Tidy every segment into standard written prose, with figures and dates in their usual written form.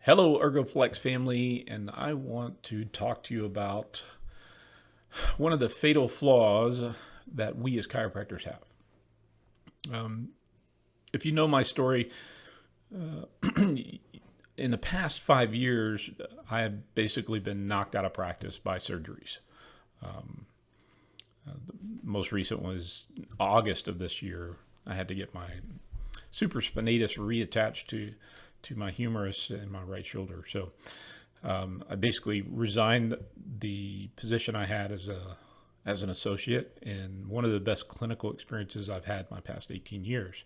Hello, Ergo Flex family, and I want to talk to you about one of the fatal flaws that we as chiropractors have. If you know my story, in the past 5 years, I have basically been knocked out of practice by surgeries. The most recent was August of this year. I had to get my supraspinatus reattached to my humerus in my right shoulder. So I basically resigned the position I had as an associate in one of the best clinical experiences I've had my past 18 years.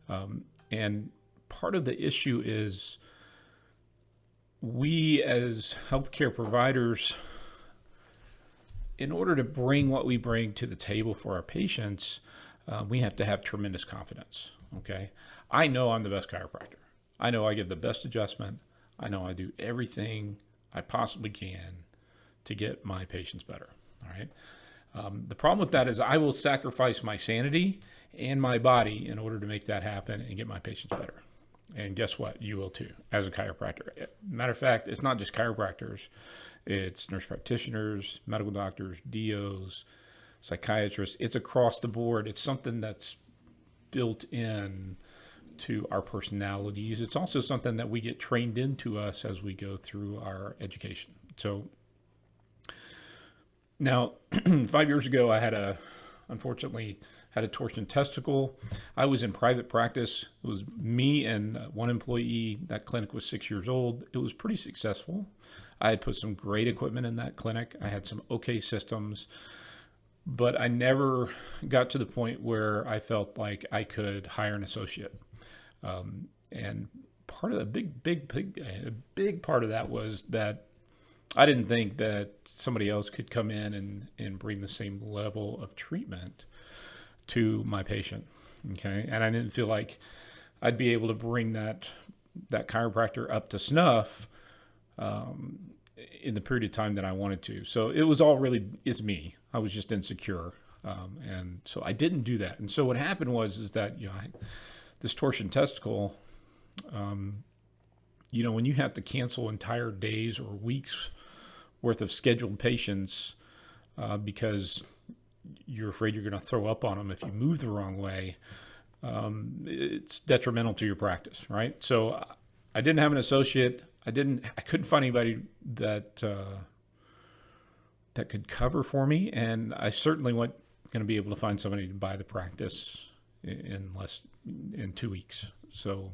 And part of the issue is we as healthcare providers, in order to bring what we bring to the table for our patients, we have to have tremendous confidence. Okay. I know I'm the best chiropractor. I know I give the best adjustment. I know I do everything I possibly can to get my patients better. All right. The problem with that is I will sacrifice my sanity and my body in order to make that happen and get my patients better. And guess what? You will too, as a chiropractor. Matter of fact, it's not just chiropractors. It's nurse practitioners, medical doctors, DOs, psychiatrists. It's across the board. It's something that's built in to our personalities. It's also something that we get trained into us as we go through our education. So now, 5 years ago, unfortunately had a torsion testicle. I was in private practice. It was me and one employee. That clinic was 6 years old. It was pretty successful. I had put some great equipment in that clinic. I had some okay systems, but I never got to the point where I felt like I could hire an associate. And part of the big part of that was that I didn't think that somebody else could come in and bring the same level of treatment to my patient. Okay. And I didn't feel like I'd be able to bring that chiropractor up to snuff, in the period of time that I wanted to. So it was all really is me. I was just insecure. And so I didn't do that. And so what happened is that, this torsion testicle, when you have to cancel entire days or weeks worth of scheduled patients because you're afraid you're going to throw up on them if you move the wrong way, it's detrimental to your practice, right? So I didn't have an associate. I couldn't find anybody that could cover for me, and I certainly wasn't going to be able to find somebody to buy the practice in 2 weeks. So,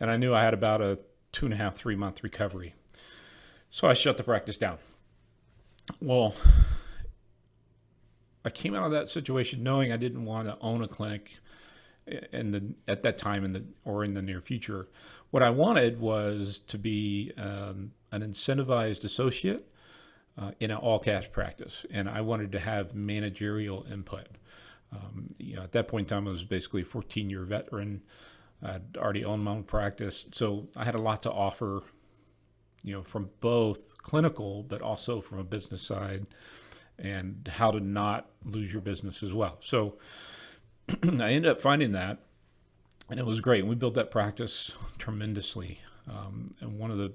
and I knew I had about a 2.5, 3 month recovery. So I shut the practice down. Well, I came out of that situation knowing I didn't want to own a clinic at that time or in the near future. What I wanted was to be an incentivized associate in an all cash practice, and I wanted to have managerial input. At that point in time, I was basically a 14-year veteran. I'd already owned my own practice, so I had a lot to offer, from both clinical but also from a business side, and how to not lose your business as well. So I ended up finding that, and it was great. And we built that practice tremendously. And one of the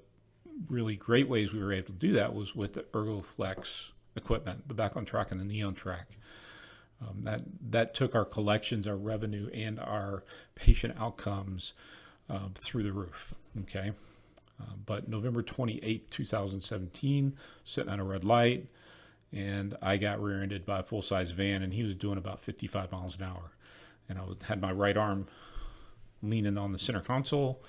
really great ways we were able to do that was with the Ergo Flex equipment, the Back On Trac and the Knee On Trac. That took our collections, our revenue, and our patient outcomes through the roof. Okay. But November 28th, 2017, sitting on a red light, and I got rear-ended by a full-size van, and he was doing about 55 miles an hour. And I had my right arm leaning on the center console.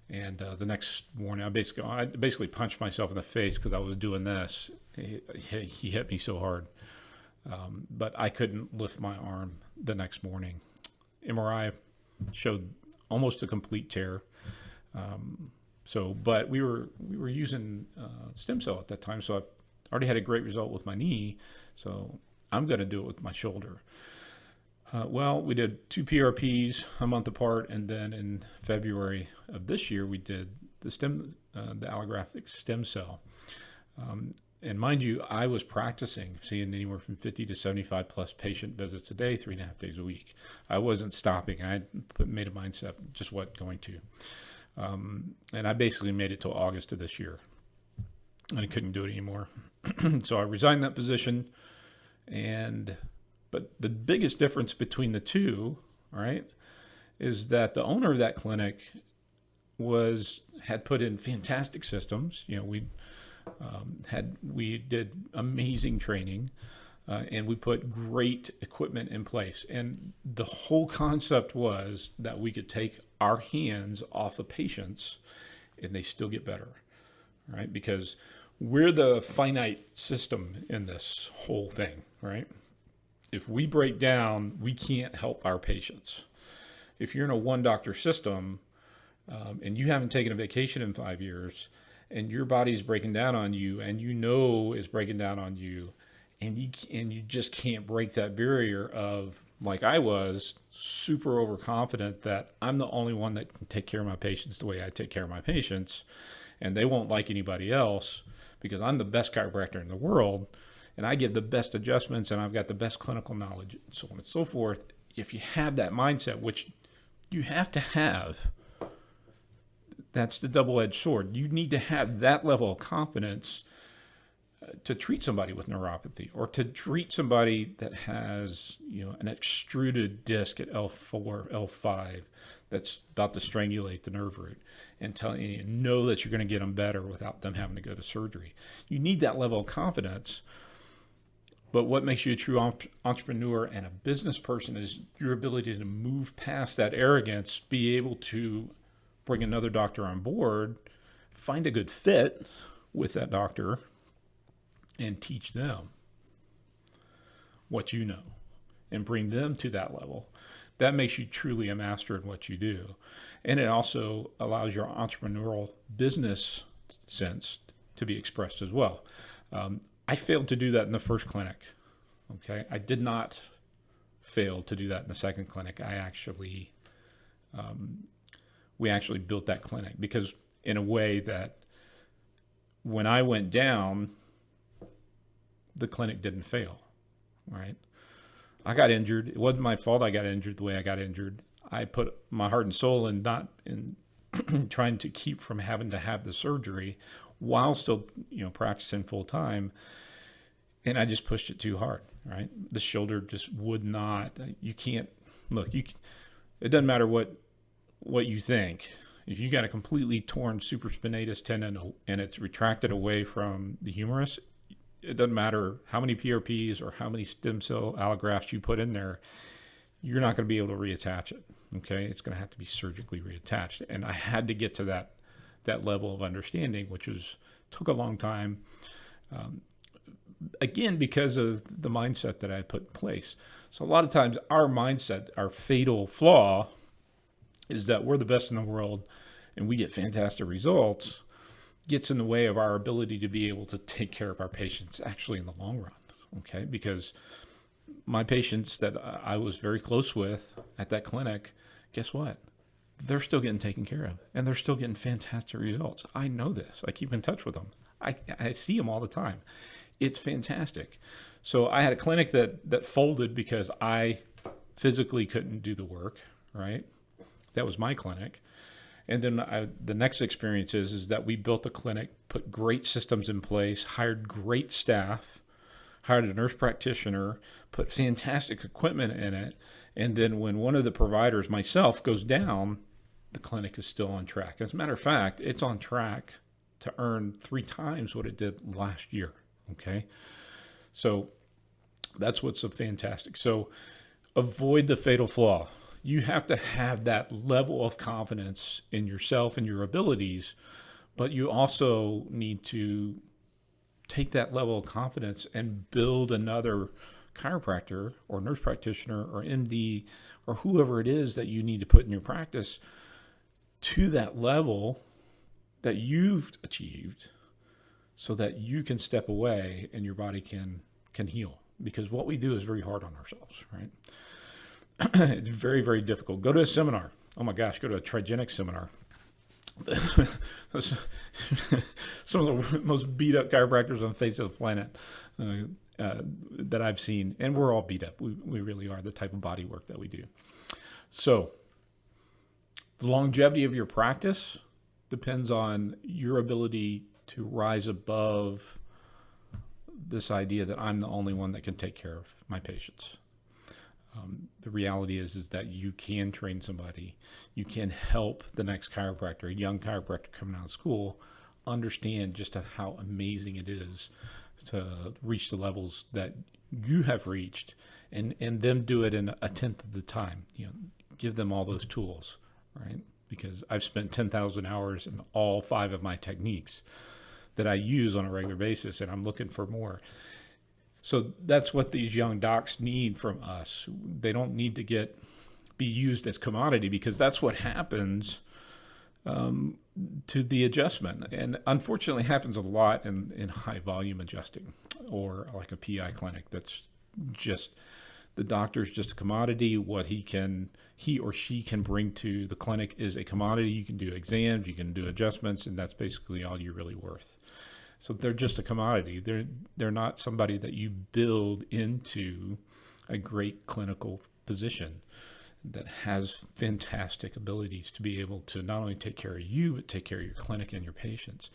And the next morning, I basically punched myself in the face because I was doing this. He hit me so hard. But I couldn't lift my arm the next morning. MRI showed almost a complete tear. But we were using stem cell at that time, so I already had a great result with my knee. So I'm going to do it with my shoulder. We did 2 PRPs a month apart, and then in February of this year, we did the allographic stem cell. And mind you, I was practicing, seeing anywhere from 50 to 75 plus patient visits a day, 3.5 days a week. I wasn't stopping. I made a mindset, just wasn't going to. And I basically made it till August of this year, and I couldn't do it anymore. So I resigned that position. But the biggest difference between the two, right, is that the owner of that clinic had put in fantastic systems. We did amazing training, and we put great equipment in place. And the whole concept was that we could take our hands off of patients, and they still get better, right? Because we're the finite system in this whole thing, right? If we break down, we can't help our patients. If you're in a one doctor system, and you haven't taken a vacation in 5 years, and your body's breaking down on you, and it's breaking down on you, and you just can't break that barrier of, like I was, super overconfident that I'm the only one that can take care of my patients the way I take care of my patients, and they won't like anybody else because I'm the best chiropractor in the world, and I give the best adjustments, and I've got the best clinical knowledge, and so on and so forth. If you have that mindset, which you have to have, that's the double-edged sword. You need to have that level of confidence to treat somebody with neuropathy, or to treat somebody that has, an extruded disc at L4, L5 that's about to strangulate the nerve root, and know that you're going to get them better without them having to go to surgery. You need that level of confidence. But what makes you a true entrepreneur and a business person is your ability to move past that arrogance, be able to bring another doctor on board, find a good fit with that doctor, and teach them what you know and bring them to that level. That makes you truly a master in what you do. And it also allows your entrepreneurial business sense to be expressed as well. I failed to do that in the first clinic. Okay. I did not fail to do that in the second clinic. We actually built that clinic because, in a way, that when I went down, the clinic didn't fail, right? I got injured. It wasn't my fault I got injured the way I got injured. I put my heart and soul in trying to keep from having to have the surgery while still, practicing full time. And I just pushed it too hard, right? The shoulder just would not. You can't look. It doesn't matter what you think. If you got a completely torn supraspinatus tendon and it's retracted away from the humerus, it doesn't matter how many PRPs or how many stem cell allografts you put in there, you're not going to be able to reattach it. Okay, it's going to have to be surgically reattached. And I had to get to that level of understanding, which took a long time. Again, because of the mindset that I put in place. So a lot of times our mindset, our fatal flaw, is that we're the best in the world and we get fantastic results, gets in the way of our ability to be able to take care of our patients actually in the long run. Okay, because my patients that I was very close with at that clinic, guess what? They're still getting taken care of and they're still getting fantastic results. I know this. I keep in touch with them. I see them all the time. It's fantastic. So I had a clinic that folded because I physically couldn't do the work, right? That was my clinic. And then the next experience is that we built a clinic, put great systems in place, hired great staff, hired a nurse practitioner, put fantastic equipment in it. And then when one of the providers, myself, goes down, the clinic is still on track. As a matter of fact, it's on track to earn 3 times what it did last year. Okay. So that's what's so fantastic. So avoid the fatal flaw. You have to have that level of confidence in yourself and your abilities, but you also need to take that level of confidence and build another chiropractor or nurse practitioner or MD or whoever it is that you need to put in your practice to that level that you've achieved, so that you can step away and your body can heal. Because what we do is very hard on ourselves, right? It's very, very difficult. Go to a seminar. Oh my gosh, go to a Trigenic seminar. Some of the most beat up chiropractors on the face of the planet that I've seen. And we're all beat up. We really are, the type of body work that we do. So The longevity of your practice depends on your ability to rise above this idea that I'm the only one that can take care of my patients. The reality is that you can train somebody. You can help the next chiropractor, a young chiropractor coming out of school, understand just how amazing it is to reach the levels that you have reached, and them do it in a tenth of the time. Give them all those tools, right? Because I've spent 10,000 hours in all 5 of my techniques that I use on a regular basis, and I'm looking for more. So that's what these young docs need from us. They don't need to be used as commodity, because that's what happens to the adjustment. And unfortunately happens a lot in high volume adjusting, or like a PI clinic. That's just, the doctor's just a commodity. What he or she can bring to the clinic is a commodity. You can do exams, you can do adjustments, and that's basically all you're really worth. So they're just a commodity. They're not somebody that you build into a great clinical position that has fantastic abilities to be able to not only take care of you, but take care of your clinic and your patients.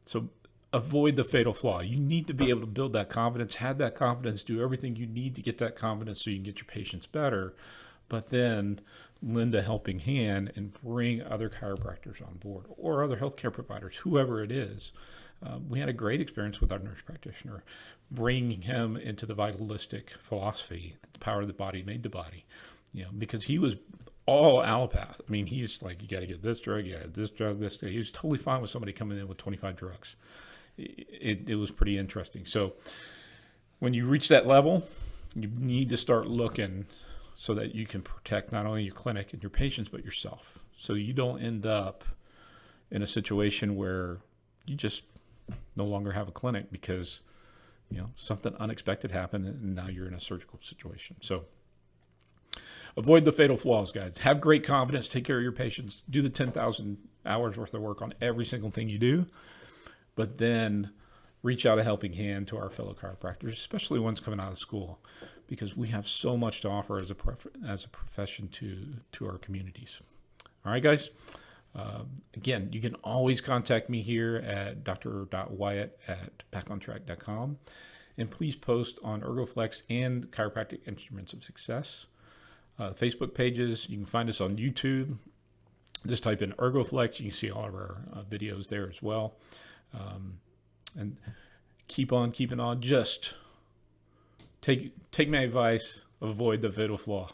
So avoid the fatal flaw. You need to be able to build that confidence, have that confidence, do everything you need to get that confidence so you can get your patients better, but then lend a helping hand and bring other chiropractors on board, or other healthcare providers, whoever it is. We had a great experience with our nurse practitioner, bringing him into the vitalistic philosophy, the power of the body made the body, because he was all allopath. I mean, he's like, you got to get this drug, you got to get this drug, this drug. He was totally fine with somebody coming in with 25 drugs. It was pretty interesting. So when you reach that level, you need to start looking so that you can protect not only your clinic and your patients, but yourself. So you don't end up in a situation where you just no longer have a clinic because, something unexpected happened and now you're in a surgical situation. So avoid the fatal flaws, guys. Have great confidence, take care of your patients, do the 10,000 hours worth of work on every single thing you do, but then reach out a helping hand to our fellow chiropractors, especially ones coming out of school, because we have so much to offer as a profession to our communities. All right, guys. Again, you can always contact me here at dr.wyatt@backontrac.com, and please post on Ergo Flex and Chiropractic Instruments of Success Facebook pages. You can find us on YouTube. Just type in Ergo Flex. You can see all of our videos there as well. And keep on keeping on. Just take my advice. Avoid the fatal flaw.